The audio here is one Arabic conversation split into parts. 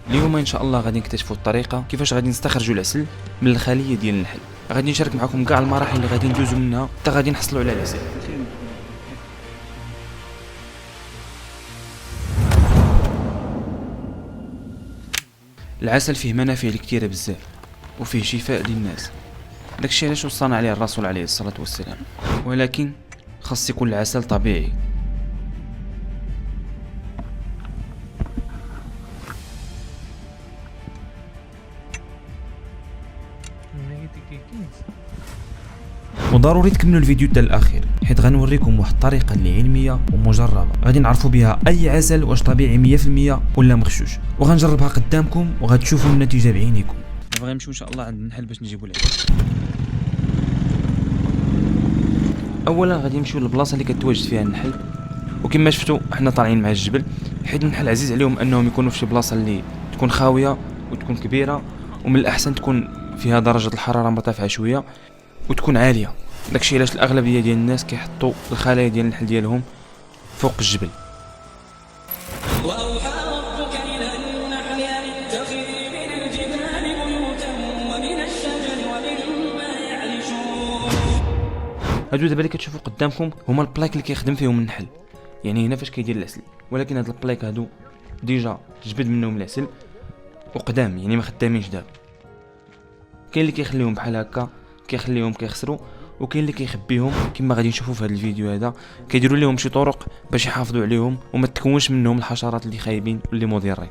اليوم ان شاء الله غادي نكتشفوا الطريقه كيفاش غادي نستخرجوا العسل من الخليه ديال النحل. غادي نشارك معكم كاع المراحل اللي غادي ندوزو منها حتى غادي نحصلوا على العسل. العسل فيه منافع كثيره بزاف وفيه شفاء للناس، داكشي علاش وصانا عليه الرسول عليه الصلاه والسلام، ولكن خاص يكون العسل طبيعي. وضروري تكملوا الفيديو حتى الاخير حيت غنوريكم واحد الطريقه اللي علميه ومجربه غادي نعرفوا بها اي عسل واش طبيعي 100% ولا مغشوش، وغنجربها قدامكم وغتشوفوا النتيجه بعينيكم. دابا غنمشيو ان شاء الله عند النحل باش نجيبوا العسل. اولا غادي نمشيو للبلاصه اللي كتواجد فيها النحل، وكما شفتوا حنا طالعين مع الجبل حيت النحل عزيز عليهم انهم يكونوا في شي بلاصه اللي تكون خاويه وتكون كبيره، ومن الاحسن تكون فيها درجه الحراره مرتفعه شويه وتكون عاليه. داكشي علاش الاغلبيه ديال الناس كيحطوا الخلايا ديال النحل ديالهم فوق الجبل. وأوحى ربك إلى النحل أن اتخذي من الجبال بيوتا ومن الشجر ومما يعرشون. هادو دابا اللي كتشوفوا قدامكم هما البلايك اللي كيخدم فيهم النحل، يعني هنا فاش كيدير العسل، ولكن هاد البلايك هادو ديجا تجبد منهم العسل وقدام، يعني ما خدامينش دابا. كاين اللي كيخليهم بحال هكا كيخليهم كيخسروا، وكاين اللي كيخبيهم كما غادي نشوفوا في هذا الفيديو هذا، كيديروا لهم شي طرق باش يحافظوا عليهم وما تكونش منهم الحشرات اللي خايبين واللي مضرين.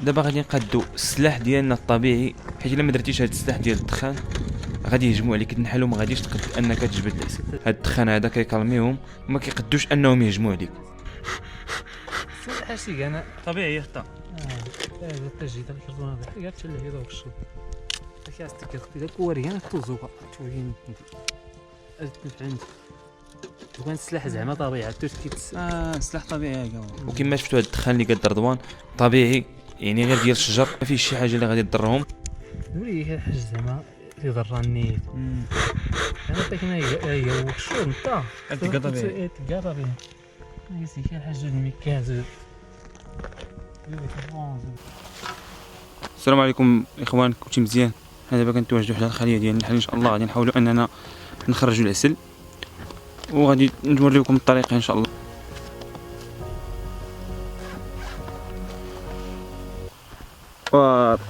دابا غادي نقادو السلاح ديالنا الطبيعي، حيت الا ما درتيش هذا السلاح ديال الدخان غادي يهجموا عليك النحل وما غاديش تقد انك تجبد العسل. هذا الدخان هذا كيكالميهم وما كيقدوش انهم يهجموا عليك. حاسي انا طبيعي حتى هذا التجهيز ديال الكرتون هذا غير تشلح يدو الشوط كاستك كتخدي كوريان توزوقه توين عندي وكان السلاح زعما طبيعي كيتس سلاح طبيعي هكا. وكما شفتوا هذا الدخان اللي قد رضوان طبيعي، يعني غير ديال الشجر ما فيش شي حاجه اللي غادي تضرهم. نوري هي حاجه زعما اللي ضراني انا فاكر هي هو الشوط نتا طبيعي طبيعي نسي شي حاجه الميكاز. السلام عليكم اخوان، كلشي مزيان؟ حنا دابا كنتواجدوا حدا الخليه ديال النحل، ان شاء الله غادي نحاولوا اننا نخرجوا العسل وغادي نوريكم الطريقه ان شاء الله.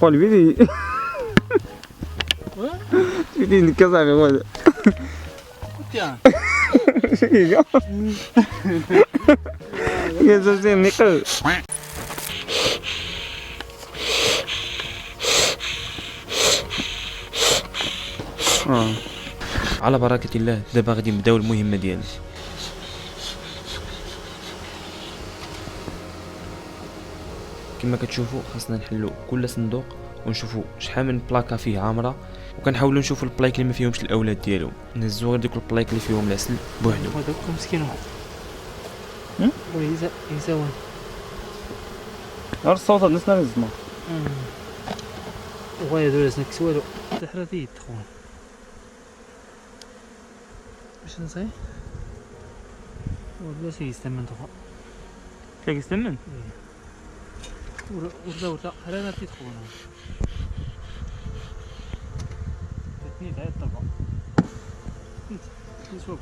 قول فيدي فيدي نكزا هذا تيان شيء يا زين نقل. على بركة الله دابا غادي نبداو المهمة ديالنا. كما كتشوفوا خاصنا نحلو كل صندوق ونشوفوا شحال من بلاكا فيه عامرة، وكنحاولوا نشوفوا البلايك اللي ما فيهمش الاولاد ديالهم، نهزوا غير ديك البلايك اللي فيهم العسل بوحدهم. هذاك مسكين واحد ولا يزاون غير الصوت الناس نزموا وغاية دول لازم كسوالو تحرتي تخون باش نصاي ولا سيستمن تخون كيف يستمن ولا حرانا تيتخون تتني تاع الطبق نشوف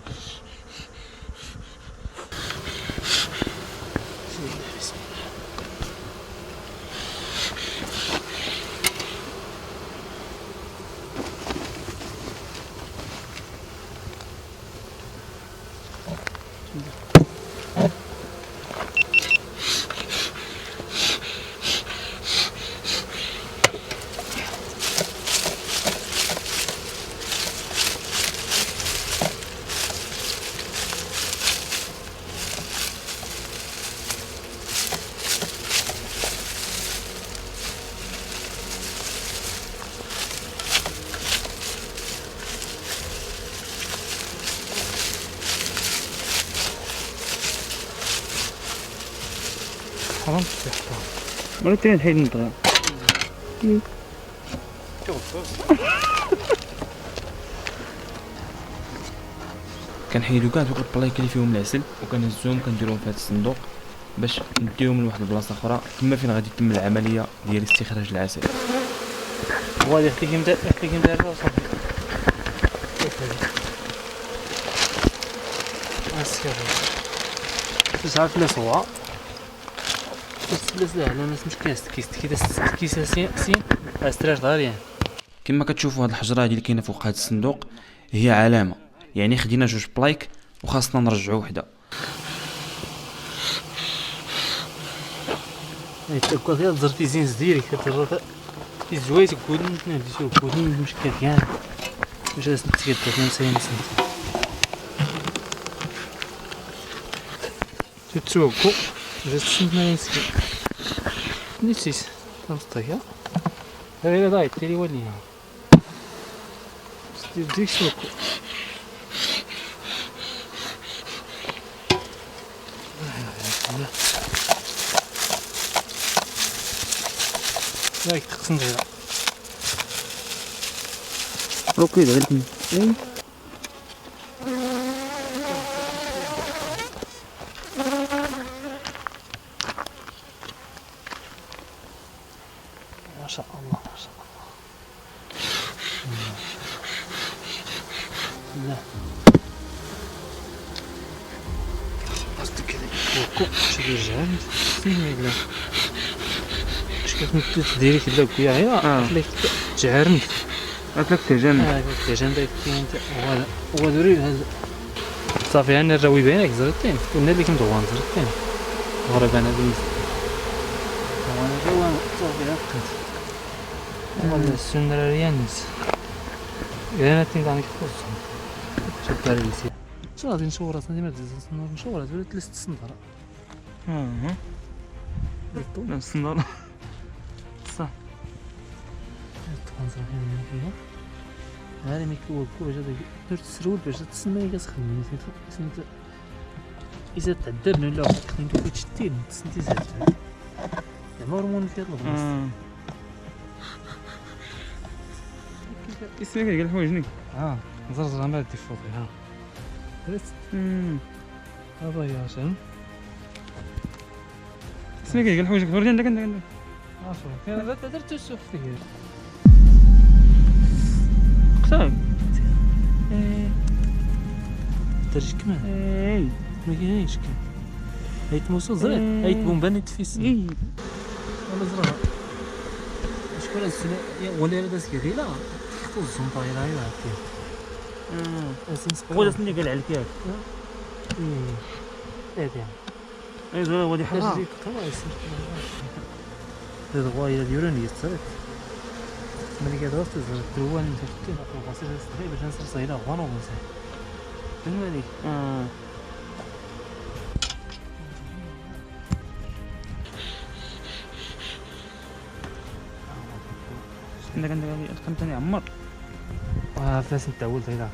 حرام تحطها مرتين الحين نبغى كنحيدو كاع دوك البلايك اللي فيهم العسل وكنهزوهم كنديروهم في هذا الصندوق باش نديهم لواحد البلاصه اخرى تما فين غادي تتم العمليه ديال استخراج العسل. وغادي يخليك مدار وصافي. تعرف لا صوا تسلس على الناس مش كيس سين استراج داريان. كما كتشوفوا هاد الحجره هادي اللي كاينه فوق هاد الصندوق هي علامه، يعني خدينا جوج بلايك وخاصنا نرجعوا وحده. تاكل غير زرتي زين ديالك كتجرب في زويت كودن نشوف كودن مشكل كاع واش نتكد نسيم سنت تتوكو جات سنت ما نسيت نسيت نطيا غير دايت تيلي ولي ديك شوكو لا تقسم غير اوكي دابا اي ما شاء الله ما شاء الله. لا قصدك كذا وكو شي جامد فين لا اش كتمثل ديري كذا كويا غير خليك تعرني قالت لك تجمع تجمع كاين هو دوري هذا صافي انا الراوي باينك زرتين كنا اللي كندوان زرتين غرب انا بنت وانا دوان صافي هكا والله السنه ريانس انا تنقاني خصهم شد الريسي شنو غادي نشور راسنا ديما نشور ولات 3 سنطره نفس النهار صح تنصرف فيها هذا ما يكون باش درت السرول باش تسمى كتخدم سميتو اذا تعذبنا ولا خديتو كتشدي تسنتي زاد زعما هرمون كيطلب كيسمع كاع الحوايج زرزر ما دي فوطي ها هذا يا شن كيسمع كاع الحوايج وريني عندك انا درت السوق فيه قصاك درج كمان ما كاينش كان هيت موسو زريت هيت بومباني تفيس ولا زرا شكون السنه ولا داز كيلا خطو الزنطه يلا يلا هو داسني قال عليك ياك اي زرا ودي حرام هذا غاية ديوراني يسترك ملي كدرت الدروان تفتي بسيط يستري باش نصير صيدا غانو بنسى فين هذيك عندك ثاني عمر فاس نتعول هنا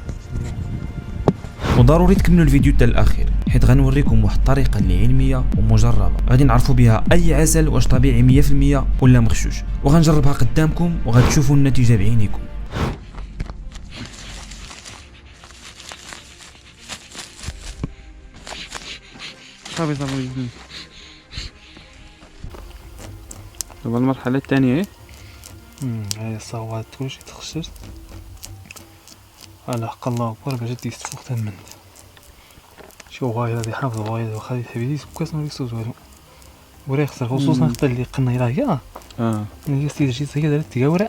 وضروري تكملوا الفيديو حتى الاخير حيت غنوريكم واحد الطريقه اللي علميه ومجربه غادي نعرفوا بها اي عسل واش طبيعي 100% ولا مغشوش، وغنجربها قدامكم وغتشوفوا النتيجه بعينيكم. صافي دابا المرحله الثانيه هاي الصوات كلشي تخشش على حق الله اكبر باش تيستفوق تمن شو غاية هادي حافظ غاية وخلي حبيبي كاس نوريك صوت والو وراه خسر خصوصا حتى اللي قلنا راه يا اللي سيدي شي زي دارت تيورا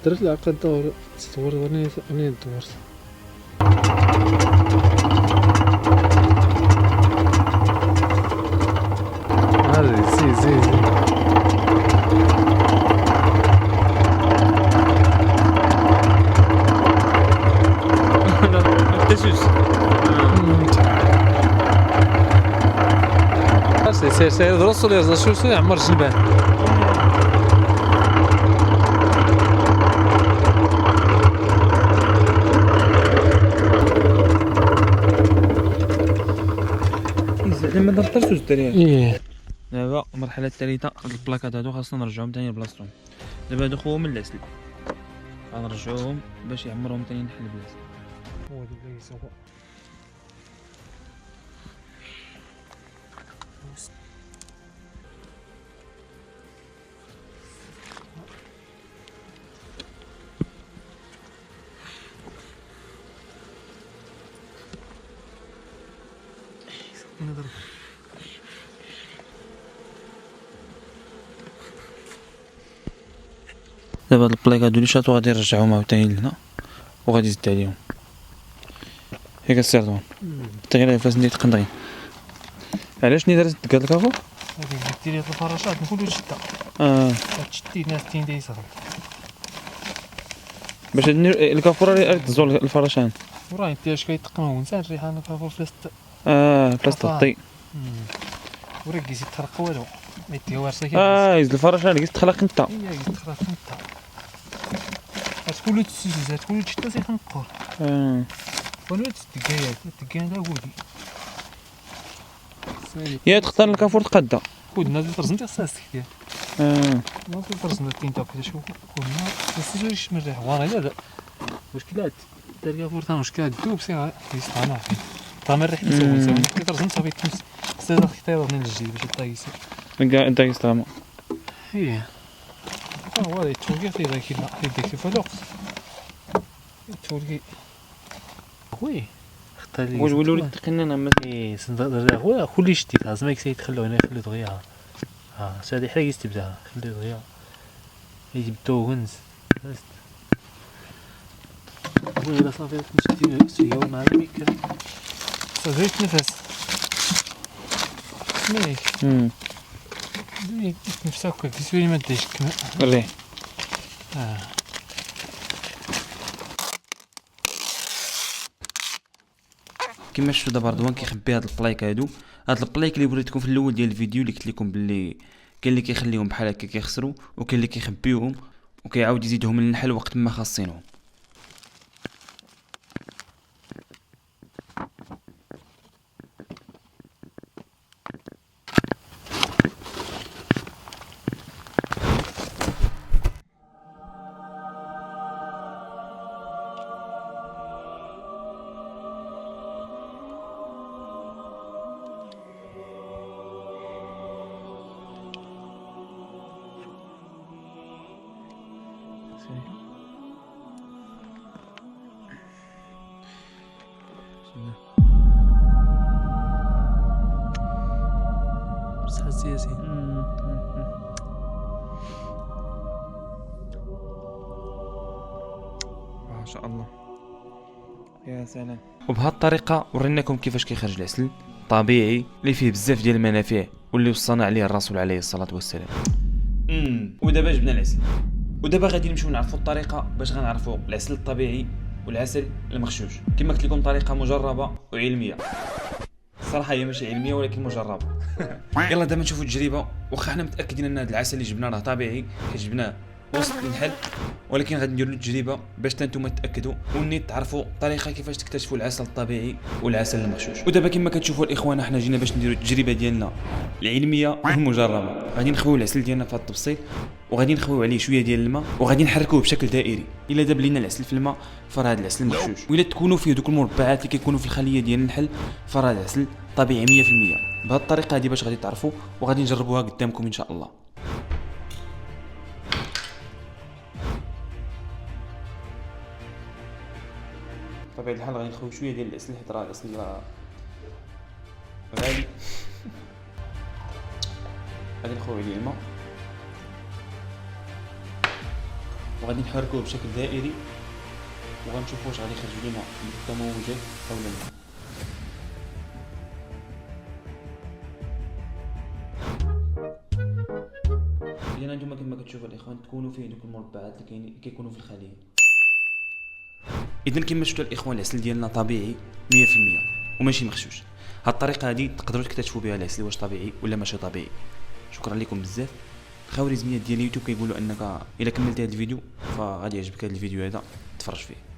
درت العقد تصور ورني دورت زي التسوس. سير درس ولا يرزا شو يعمر الجبال. زعما دار التسوس الدراري. ايه دابا المرحله الثالثه، هاد البلاكات هادو خاصنا نرجعوهم تاني لبلاصتهم. دابا هادو خوهم من العسل، غنرجعوهم باش يعمرهم تاني نحل البلاصه. هو البلايص هو نضرب. دابا هاد البلاك هادو اللي شاتو غادي نرجعوهم عاوتاني لهنا وغادي نزيد عليهم. هيك السير دوان انت غير فاس ندير تقندغين. علاش ني درت كاع الكافور؟ هذيك ديري هاد الفراشات نقولو شتا تشتي ناس تين دايسه باش الكافور اللي تزول الفراشان. وراه انت اش كيتقنوا انسان الريحان كافور فلاست. بلاصه تغطي. وراه كيزيد تخرق والو ما يديها وارسه يزيد الفراشان كيس تخلق انت. هي كيزيد تخرق انت تقولو تسوس تقولو تشتا تيخنقور ولا تدقايا تدقايا دا ودي يا تختار الكافور تقدا. كودنا ديال ترزمتي خصها استكدير ما ترزمت كاين تا كذا شوف كنا بس جوج من الريح وانا لا مشكل هاد دار فورتان مشكل هاد دوب سي يستعمل فيه طامر الريح تسوي سوي ترزمت صافي تمس خصها تختار من الجي باش طايسي انت يستعمل. ايه هو هذا التوقيع في ذاك يديك في الوقت التوقيع خويا اختار لي ولولي تقننا ما ايه صندوق هو كل شتي لازم يخلو هنا يخلو دغيا هادي حاجه يستبدلها خلي دغيا يجبدو غنز ولا صافي تمشي سيو مع الميك صافي تنفس ميك نفسك كيسوي ما دايش كما ري كما شفتوا دابا رضوان كيخبي هاد البلايك هادو. هاد البلايك اللي وريتكم في الاول ديال الفيديو اللي قلت لكم باللي كاين اللي كيخليهم بحال هكا كيخسروا وكاين اللي كيخبيوهم وكيعاود يزيدهم للنحل وقت ما خاصينهم. بصح سياسي ما شاء الله يا سلام. وبهذه الطريقه وريناكم كيفاش كيخرج العسل طبيعي اللي فيه بزاف ديال المنافع واللي وصانا عليه الرسول عليه الصلاه والسلام. ودابا جبنا العسل ودابا غادي نمشيو نعرفوا الطريقه باش غنعرفوا العسل الطبيعي والعسل المغشوش. كما قلت لكم طريقه مجربه وعلميه. الصراحه هي ماشي علميه ولكن مجربه. يلا دابا نشوفوا التجربه. واخا حنا متاكدين ان هذا العسل اللي جبناه راه طبيعي حيت جبناه وسط النحل، ولكن غادي نديروا التجربه باش نتوما تاكدوا ونيت تعرفوا الطريقه كيفاش تكتشفوا العسل الطبيعي والعسل المغشوش. ودابا كما كتشوفوا الاخوان حنا جينا باش نديروا التجربه ديالنا العلميه والمجربه. غادي نخويو العسل ديالنا في هذا التبسيط وغادي نخويو عليه شويه ديال الماء وغادي نحركوه بشكل دائري. الا داب لينا العسل في الماء فراه هذا العسل مغشوش، والا تكونوا فيه دوك المربعات اللي كيكونوا في الخليه ديال النحل فراه هذا العسل طبيعي 100%. بهذه الطريقه هذه باش غادي تعرفوا وغادي نجربوها قدامكم ان شاء الله. بطبيعة الحال غادي نخوي شويه ديال العسل حيت راه العسل غالي. غادي نخوي عليه الماء وغادي نحركوه بشكل دائري وغنشوفوا واش غادي يخرج لنا بالتموجات او لا. هنا نتوما كما كتشوفوا الاخوان تكونوا فيه دوك المربعات اللي كيكونوا في الخليه. اذا كما شفتوا الاخوان العسل ديالنا طبيعي 100% وماشي مغشوش. هاد الطريقه هذه تقدروا تكتشفوا بها العسل واش طبيعي ولا ماشي طبيعي. شكرا لكم بزاف. الخوارزميات ديال اليوتيوب كيقولوا انك الا كملت هذا الفيديو فغادي يعجبك هذا الفيديو هذا تفرج فيه.